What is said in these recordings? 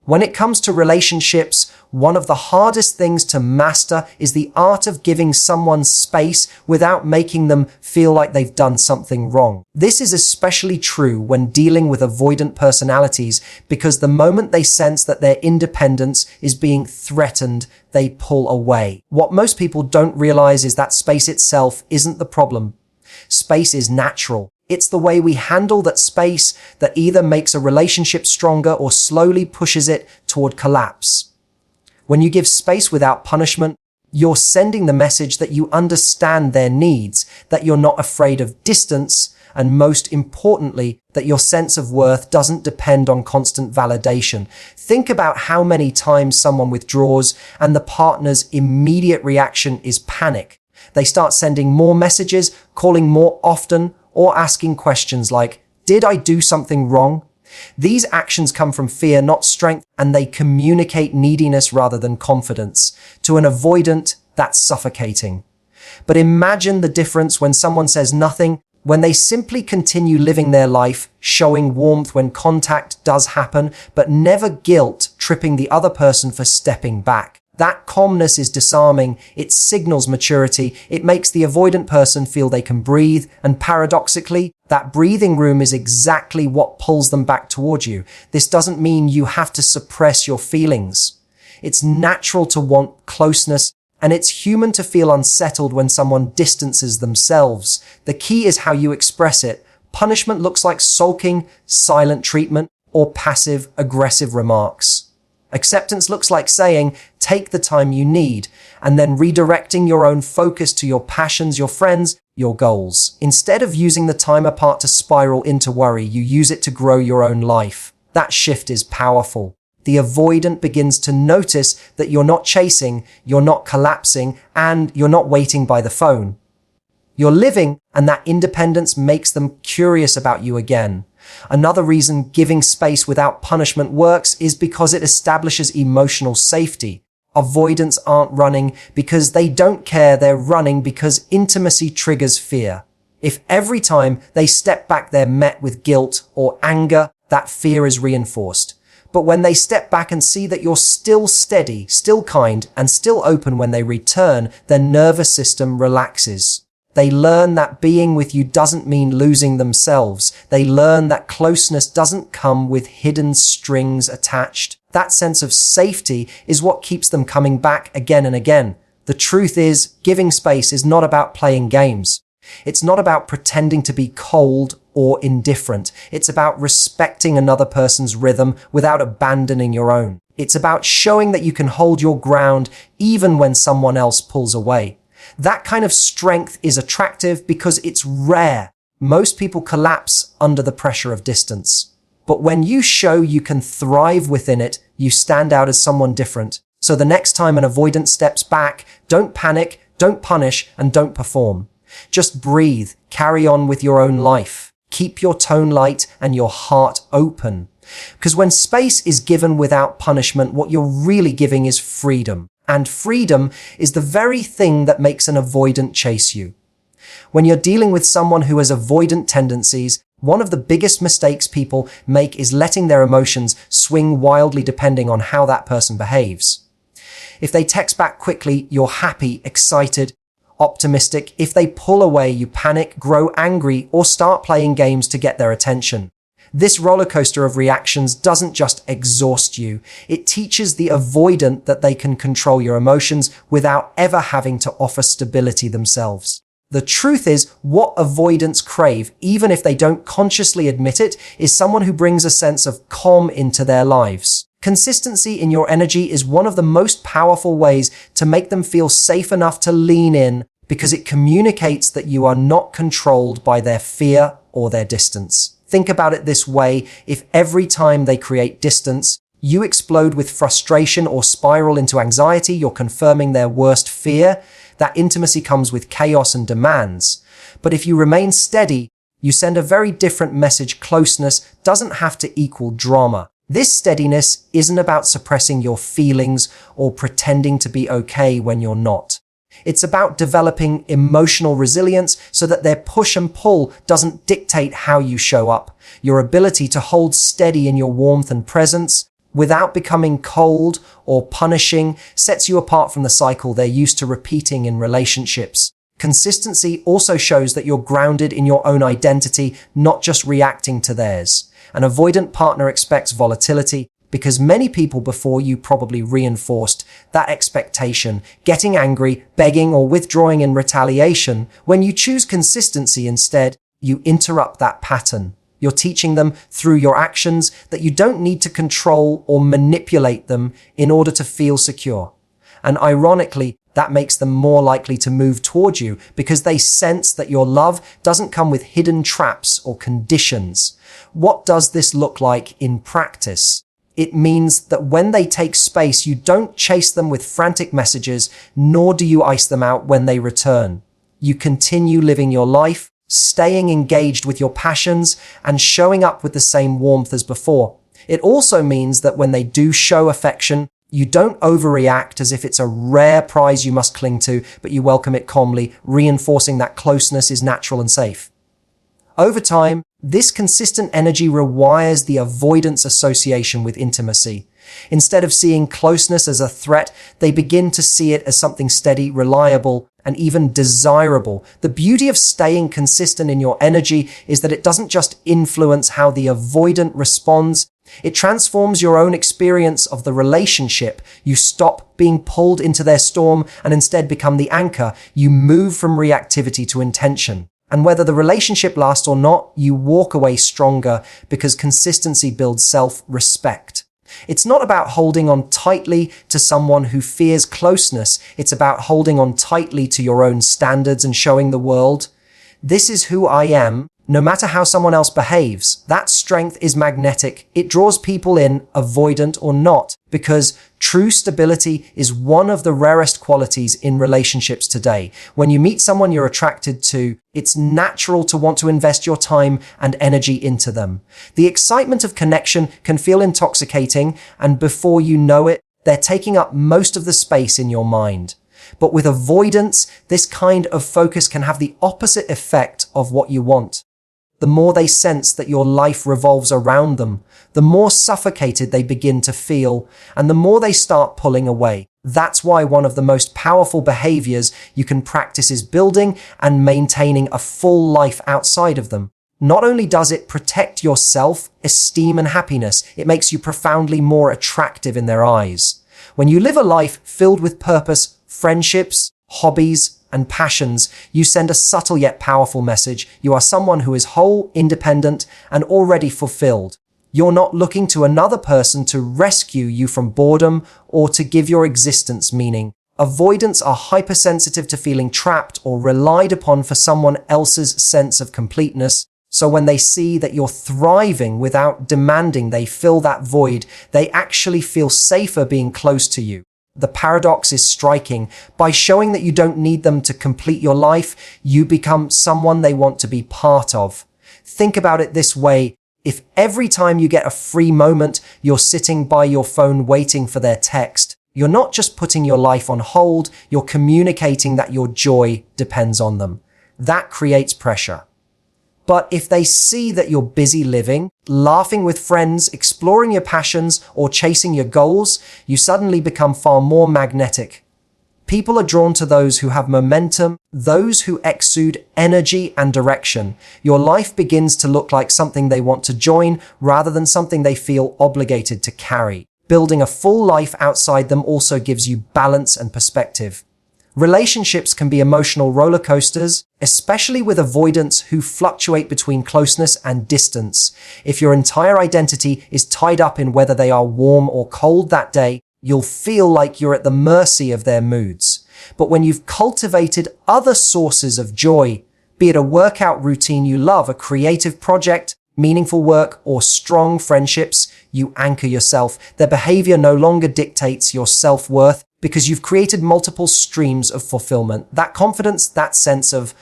When it comes to relationships, one of the hardest things to master is the art of giving someone space without making them feel like they've done something wrong. This is especially true when dealing with avoidant personalities because the moment they sense that their independence is being threatened, they pull away. What most people don't realize is that space itself isn't the problem. Space is natural. It's the way we handle that space that either makes a relationship stronger or slowly pushes it toward collapse. When you give space without punishment, you're sending the message that you understand their needs, that you're not afraid of distance, and most importantly, that your sense of worth doesn't depend on constant validation. Think about how many times someone withdraws and the partner's immediate reaction is panic. They start sending more messages, calling more often, or asking questions like, "Did I do something wrong?" These actions come from fear, not strength, and they communicate neediness rather than confidence. To an avoidant, that's suffocating. But imagine the difference when someone says nothing, when they simply continue living their life, showing warmth when contact does happen, but never guilt tripping the other person for stepping back. That calmness is disarming, it signals maturity, it makes the avoidant person feel they can breathe, and paradoxically, that breathing room is exactly what pulls them back toward you. This doesn't mean you have to suppress your feelings. It's natural to want closeness, and it's human to feel unsettled when someone distances themselves. The key is how you express it. Punishment looks like sulking, silent treatment, or passive-aggressive remarks. Acceptance looks like saying, take the time you need, and then redirecting your own focus to your passions, your friends, your goals. Instead of using the time apart to spiral into worry, you use it to grow your own life. That shift is powerful. The avoidant begins to notice that you're not chasing, you're not collapsing, and you're not waiting by the phone. You're living, and that independence makes them curious about you again. Another reason giving space without punishment works is because it establishes emotional safety. Avoidants aren't running because they don't care, they're running because intimacy triggers fear. If every time they step back they're met with guilt or anger, that fear is reinforced. But when they step back and see that you're still steady, still kind, and still open when they return, their nervous system relaxes. They learn that being with you doesn't mean losing themselves. They learn that closeness doesn't come with hidden strings attached. That sense of safety is what keeps them coming back again and again. The truth is, giving space is not about playing games. It's not about pretending to be cold or indifferent. It's about respecting another person's rhythm without abandoning your own. It's about showing that you can hold your ground even when someone else pulls away. That kind of strength is attractive because it's rare. Most people collapse under the pressure of distance. But when you show you can thrive within it, you stand out as someone different. So the next time an avoidant steps back, don't panic, don't punish, and don't perform. Just breathe, carry on with your own life. Keep your tone light and your heart open. Because when space is given without punishment, what you're really giving is freedom. And freedom is the very thing that makes an avoidant chase you. When you're dealing with someone who has avoidant tendencies, one of the biggest mistakes people make is letting their emotions swing wildly depending on how that person behaves. If they text back quickly, you're happy, excited, optimistic. If they pull away, you panic, grow angry, or start playing games to get their attention. This roller coaster of reactions doesn't just exhaust you. It teaches the avoidant that they can control your emotions without ever having to offer stability themselves. The truth is, what avoidants crave, even if they don't consciously admit it, is someone who brings a sense of calm into their lives. Consistency in your energy is one of the most powerful ways to make them feel safe enough to lean in because it communicates that you are not controlled by their fear or their distance. Think about it this way, if every time they create distance, you explode with frustration or spiral into anxiety, you're confirming their worst fear. That intimacy comes with chaos and demands. But if you remain steady, you send a very different message. Closeness doesn't have to equal drama. This steadiness isn't about suppressing your feelings or pretending to be okay when you're not. It's about developing emotional resilience so that their push and pull doesn't dictate how you show up. Your ability to hold steady in your warmth and presence, without becoming cold or punishing, sets you apart from the cycle they're used to repeating in relationships. Consistency also shows that you're grounded in your own identity, not just reacting to theirs. An avoidant partner expects volatility because many people before you probably reinforced that expectation, getting angry, begging, or withdrawing in retaliation. When you choose consistency instead, you interrupt that pattern. You're teaching them through your actions that you don't need to control or manipulate them in order to feel secure. And ironically, that makes them more likely to move toward you because they sense that your love doesn't come with hidden traps or conditions. What does this look like in practice? It means that when they take space, you don't chase them with frantic messages, nor do you ice them out when they return. You continue living your life, staying engaged with your passions, and showing up with the same warmth as before. It also means that when they do show affection, you don't overreact as if it's a rare prize you must cling to, but you welcome it calmly, reinforcing that closeness is natural and safe. Over time, this consistent energy rewires the avoidance association with intimacy. Instead of seeing closeness as a threat, they begin to see it as something steady, reliable, and even desirable. The beauty of staying consistent in your energy is that it doesn't just influence how the avoidant responds, it transforms your own experience of the relationship. You stop being pulled into their storm and instead become the anchor. You move from reactivity to intention. And whether the relationship lasts or not, you walk away stronger because consistency builds self-respect. It's not about holding on tightly to someone who fears closeness. It's about holding on tightly to your own standards and showing the world, this is who I am, no matter how someone else behaves. That strength is magnetic. It draws people in, avoidant or not, because true stability is one of the rarest qualities in relationships today. When you meet someone you're attracted to, it's natural to want to invest your time and energy into them. The excitement of connection can feel intoxicating, and before you know it, they're taking up most of the space in your mind. But with avoidance, this kind of focus can have the opposite effect of what you want. The more they sense that your life revolves around them, the more suffocated they begin to feel, and the more they start pulling away. That's why one of the most powerful behaviors you can practice is building and maintaining a full life outside of them. Not only does it protect your self-esteem and happiness, it makes you profoundly more attractive in their eyes. When you live a life filled with purpose, friendships, hobbies, and passions, you send a subtle yet powerful message. You are someone who is whole, independent, and already fulfilled. You're not looking to another person to rescue you from boredom or to give your existence meaning. Avoidants are hypersensitive to feeling trapped or relied upon for someone else's sense of completeness. So when they see that you're thriving without demanding they fill that void, they actually feel safer being close to you. The paradox is striking. By showing that you don't need them to complete your life, you become someone they want to be part of. Think about it this way. If every time you get a free moment, you're sitting by your phone waiting for their text, you're not just putting your life on hold, you're communicating that your joy depends on them. That creates pressure. But if they see that you're busy living, laughing with friends, exploring your passions, or chasing your goals, you suddenly become far more magnetic. People are drawn to those who have momentum, those who exude energy and direction. Your life begins to look like something they want to join rather than something they feel obligated to carry. Building a full life outside them also gives you balance and perspective. Relationships can be emotional roller coasters, especially with avoidants who fluctuate between closeness and distance. If your entire identity is tied up in whether they are warm or cold that day, you'll feel like you're at the mercy of their moods. But when you've cultivated other sources of joy, be it a workout routine you love, a creative project, meaningful work, or strong friendships, you anchor yourself. Their behavior no longer dictates your self-worth, because you've created multiple streams of fulfillment. That confidence, that sense of,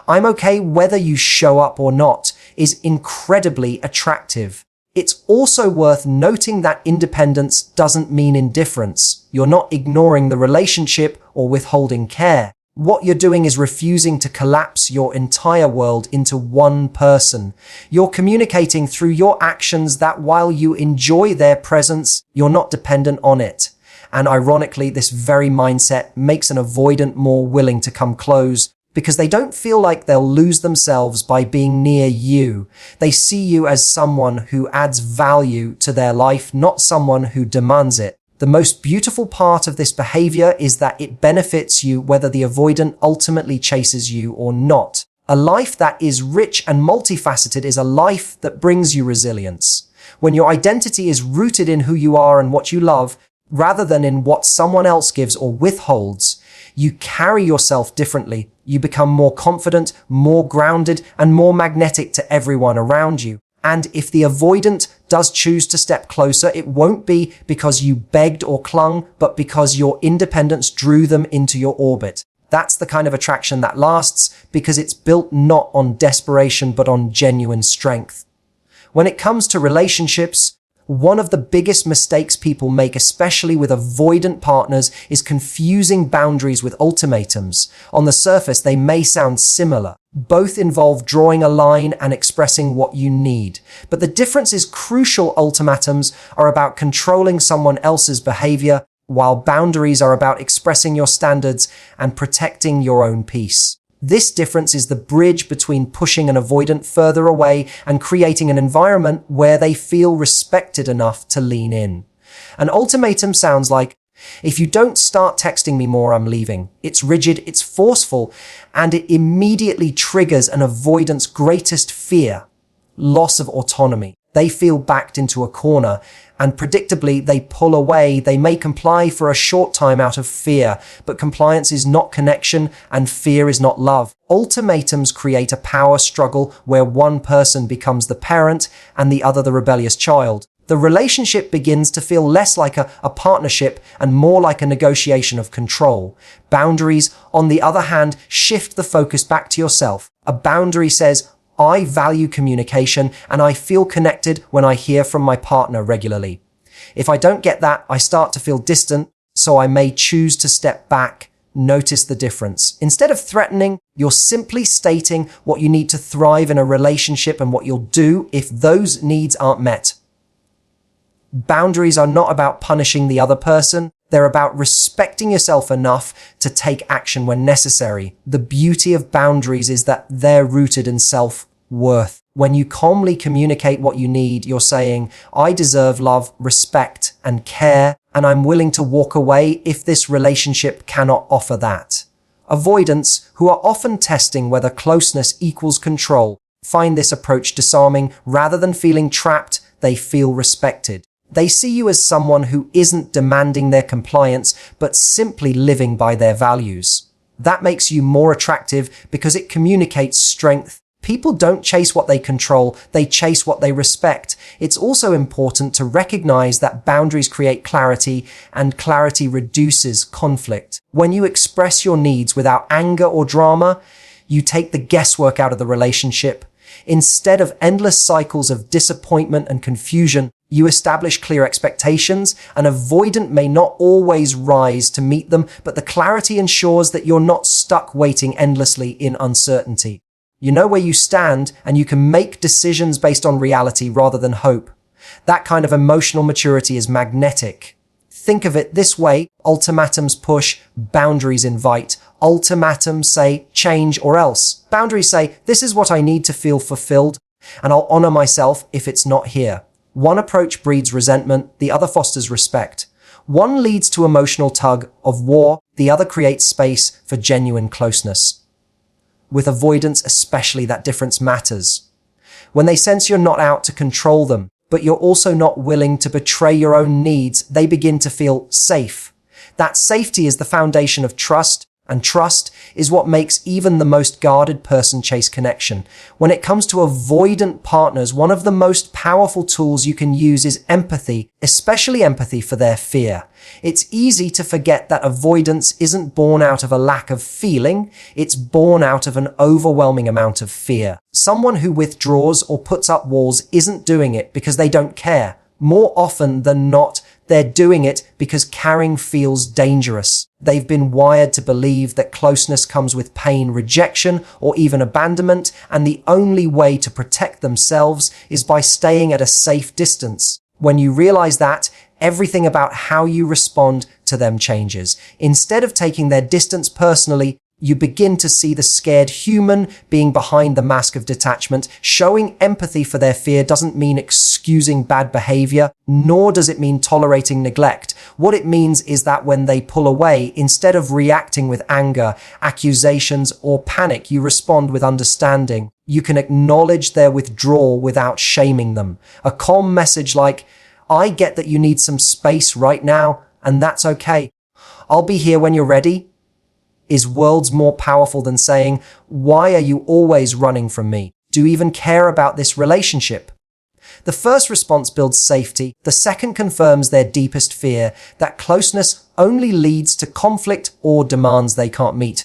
I'm okay whether you show up or not, is incredibly attractive. It's also worth noting that independence doesn't mean indifference. You're not ignoring the relationship or withholding care. What you're doing is refusing to collapse your entire world into one person. You're communicating through your actions that while you enjoy their presence, you're not dependent on it. And ironically, this very mindset makes an avoidant more willing to come close because they don't feel like they'll lose themselves by being near you. They see you as someone who adds value to their life, not someone who demands it. The most beautiful part of this behavior is that it benefits you whether the avoidant ultimately chases you or not. A life that is rich and multifaceted is a life that brings you resilience. When your identity is rooted in who you are and what you love, rather than in what someone else gives or withholds, you carry yourself differently. You become more confident, more grounded, and more magnetic to everyone around you. And if the avoidant does choose to step closer, it won't be because you begged or clung, but because your independence drew them into your orbit. That's the kind of attraction that lasts because it's built not on desperation, but on genuine strength. When it comes to relationships, one of the biggest mistakes people make, especially with avoidant partners, is confusing boundaries with ultimatums. On the surface, they may sound similar. Both involve drawing a line and expressing what you need. But the difference is crucial. Ultimatums are about controlling someone else's behavior, while boundaries are about expressing your standards and protecting your own peace. This difference is the bridge between pushing an avoidant further away and creating an environment where they feel respected enough to lean in. An ultimatum sounds like, if you don't start texting me more, I'm leaving. It's rigid, it's forceful, and it immediately triggers an avoidant's greatest fear, loss of autonomy. They feel backed into a corner, and predictably they pull away. They may comply for a short time out of fear, but compliance is not connection and fear is not love. Ultimatums create a power struggle where one person becomes the parent and the other the rebellious child. The relationship begins to feel less like a partnership and more like a negotiation of control. Boundaries, on the other hand, shift the focus back to yourself. A boundary says, I value communication and I feel connected when I hear from my partner regularly. If I don't get that, I start to feel distant, so I may choose to step back. Notice the difference. Instead of threatening, you're simply stating what you need to thrive in a relationship and what you'll do if those needs aren't met. Boundaries are not about punishing the other person. They're about respecting yourself enough to take action when necessary. The beauty of boundaries is that they're rooted in self-worth. When you calmly communicate what you need, you're saying, I deserve love, respect, and care, and I'm willing to walk away if this relationship cannot offer that. Avoidants, who are often testing whether closeness equals control, find this approach disarming. Rather than feeling trapped, they feel respected. They see you as someone who isn't demanding their compliance, but simply living by their values. That makes you more attractive because it communicates strength. People don't chase what they control, they chase what they respect. It's also important to recognize that boundaries create clarity, and clarity reduces conflict. When you express your needs without anger or drama, you take the guesswork out of the relationship. Instead of endless cycles of disappointment and confusion, you establish clear expectations. An avoidant may not always rise to meet them, but the clarity ensures that you're not stuck waiting endlessly in uncertainty. You know where you stand, and you can make decisions based on reality rather than hope. That kind of emotional maturity is magnetic. Think of it this way: ultimatums push, boundaries invite. Ultimatums say, change or else. Boundaries say, this is what I need to feel fulfilled, and I'll honor myself if it's not here. One approach breeds resentment, the other fosters respect. One leads to emotional tug of war, the other creates space for genuine closeness. With avoidance especially, that difference matters. When they sense you're not out to control them, but you're also not willing to betray your own needs, they begin to feel safe. That safety is the foundation of trust, and trust is what makes even the most guarded person chase connection. When it comes to avoidant partners, one of the most powerful tools you can use is empathy, especially empathy for their fear. It's easy to forget that avoidance isn't born out of a lack of feeling, it's born out of an overwhelming amount of fear. Someone who withdraws or puts up walls isn't doing it because they don't care. More often than not, They're doing it because caring feels dangerous. They've been wired to believe that closeness comes with pain, rejection, or even abandonment, and the only way to protect themselves is by staying at a safe distance. When you realize that, everything about how you respond to them changes. Instead of taking their distance personally, you begin to see the scared human being behind the mask of detachment. Showing empathy for their fear doesn't mean excusing bad behavior, nor does it mean tolerating neglect. What it means is that when they pull away, instead of reacting with anger, accusations, or panic, you respond with understanding. You can acknowledge their withdrawal without shaming them. A calm message like, "I get that you need some space right now, and that's okay. I'll be here when you're ready," is worlds more powerful than saying, "Why are you always running from me? Do you even care about this relationship?" The first response builds safety. The second confirms their deepest fear, that closeness only leads to conflict or demands they can't meet.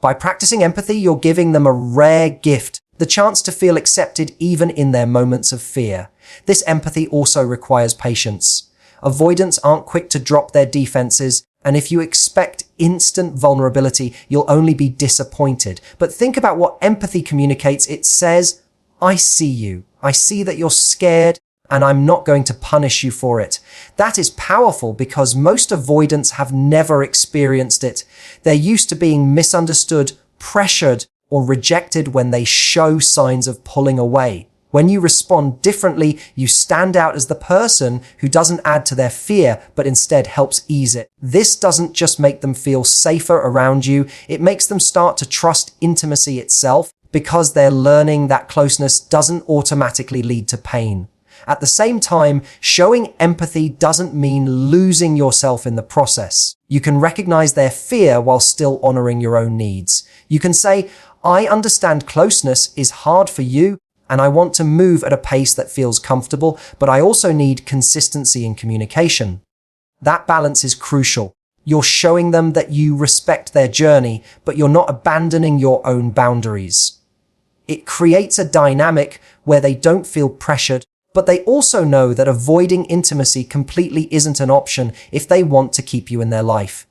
By practicing empathy, you're giving them a rare gift, the chance to feel accepted even in their moments of fear. This empathy also requires patience. Avoidants aren't quick to drop their defenses, and if you expect instant vulnerability, you'll only be disappointed. But think about what empathy communicates. It says, "I see you. I see that you're scared, and I'm not going to punish you for it." That is powerful because most avoidants have never experienced it. They're used to being misunderstood, pressured, or rejected when they show signs of pulling away. When you respond differently, you stand out as the person who doesn't add to their fear, but instead helps ease it. This doesn't just make them feel safer around you, it makes them start to trust intimacy itself, because they're learning that closeness doesn't automatically lead to pain. At the same time, showing empathy doesn't mean losing yourself in the process. You can recognize their fear while still honoring your own needs. You can say, "I understand closeness is hard for you, and I want to move at a pace that feels comfortable, but I also need consistency in communication." That balance is crucial. You're showing them that you respect their journey, but you're not abandoning your own boundaries. It creates a dynamic where they don't feel pressured, but they also know that avoiding intimacy completely isn't an option if they want to keep you in their life.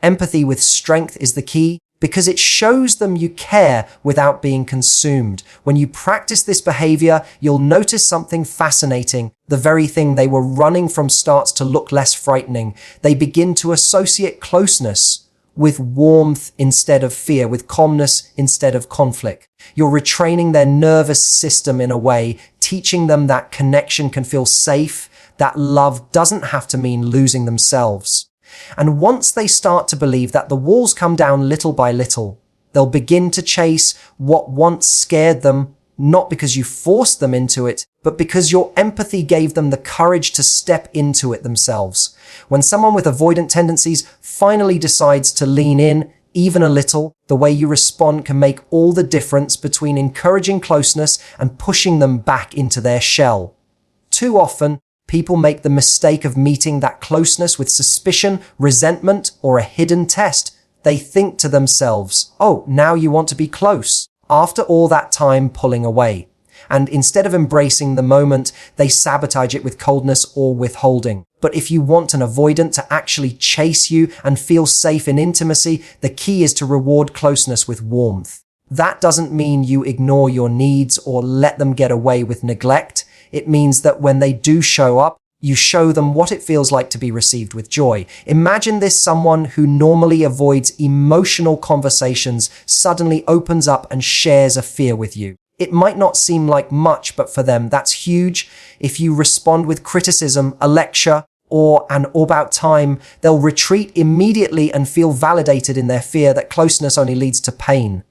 Empathy with strength is the key, because it shows them you care without being consumed. When you practice this behavior, you'll notice something fascinating. The very thing they were running from starts to look less frightening. They begin to associate closeness with warmth instead of fear, with calmness instead of conflict. You're retraining their nervous system in a way, teaching them that connection can feel safe, that love doesn't have to mean losing themselves. And once they start to believe that, the walls come down little by little. They'll begin to chase what once scared them, not because you forced them into it, but because your empathy gave them the courage to step into it themselves. When someone with avoidant tendencies finally decides to lean in, even a little, the way you respond can make all the difference between encouraging closeness and pushing them back into their shell. Too often, people make the mistake of meeting that closeness with suspicion, resentment, or a hidden test. They think to themselves, "Oh, now you want to be close," after all that time pulling away. And instead of embracing the moment, they sabotage it with coldness or withholding. But if you want an avoidant to actually chase you and feel safe in intimacy, the key is to reward closeness with warmth. That doesn't mean you ignore your needs or let them get away with neglect. It means that when they do show up, you show them what it feels like to be received with joy. Imagine this: someone who normally avoids emotional conversations suddenly opens up and shares a fear with you. It might not seem like much, but for them, that's huge. If you respond with criticism, a lecture, or an "about time," they'll retreat immediately and feel validated in their fear that closeness only leads to pain.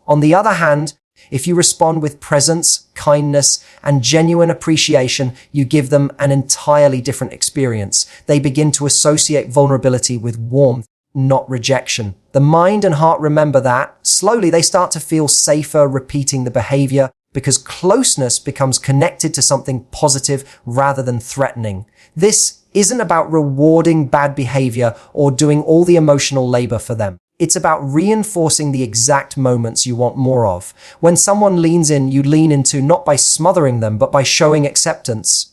On the other hand, if you respond with presence, kindness, and genuine appreciation, you give them an entirely different experience. They begin to associate vulnerability with warmth, not rejection. The mind and heart remember that. Slowly, they start to feel safer repeating the behavior because closeness becomes connected to something positive rather than threatening. This isn't about rewarding bad behavior or doing all the emotional labor for them. It's about reinforcing the exact moments you want more of. When someone leans in, you lean into not by smothering them, but by showing acceptance.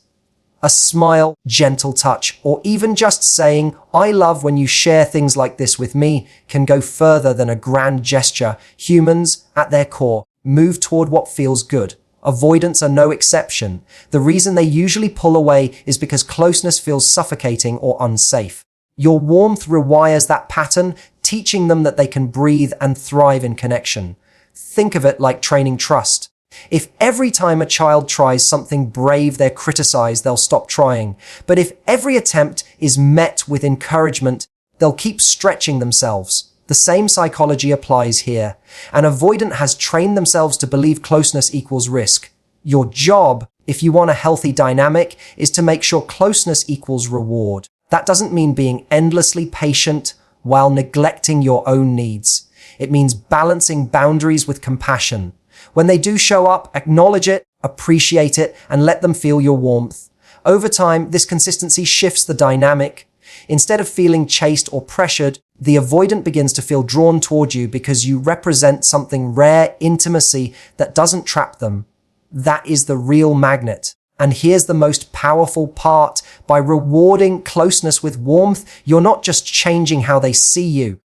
A smile, gentle touch, or even just saying, "I love when you share things like this with me," can go further than a grand gesture. Humans, at their core, move toward what feels good. Avoidants are no exception. The reason they usually pull away is because closeness feels suffocating or unsafe. Your warmth rewires that pattern, teaching them that they can breathe and thrive in connection. Think of it like training trust. If every time a child tries something brave they're criticized, they'll stop trying. But if every attempt is met with encouragement, they'll keep stretching themselves. The same psychology applies here. An avoidant has trained themselves to believe closeness equals risk. Your job, if you want a healthy dynamic, is to make sure closeness equals reward. That doesn't mean being endlessly patient while neglecting your own needs. It means balancing boundaries with compassion. When they do show up, acknowledge it, appreciate it, and let them feel your warmth. Over time, this consistency shifts the dynamic. Instead of feeling chased or pressured, the avoidant begins to feel drawn toward you because you represent something rare, intimacy that doesn't trap them. That is the real magnet. And here's the most powerful part. By rewarding closeness with warmth, you're not just changing how they see you.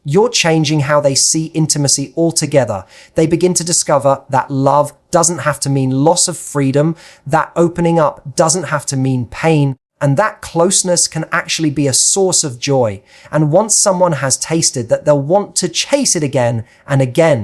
You're changing how they see intimacy altogether. They begin to discover that love doesn't have to mean loss of freedom, that opening up doesn't have to mean pain, and that closeness can actually be a source of joy. And once someone has tasted that, they'll want to chase it again and again.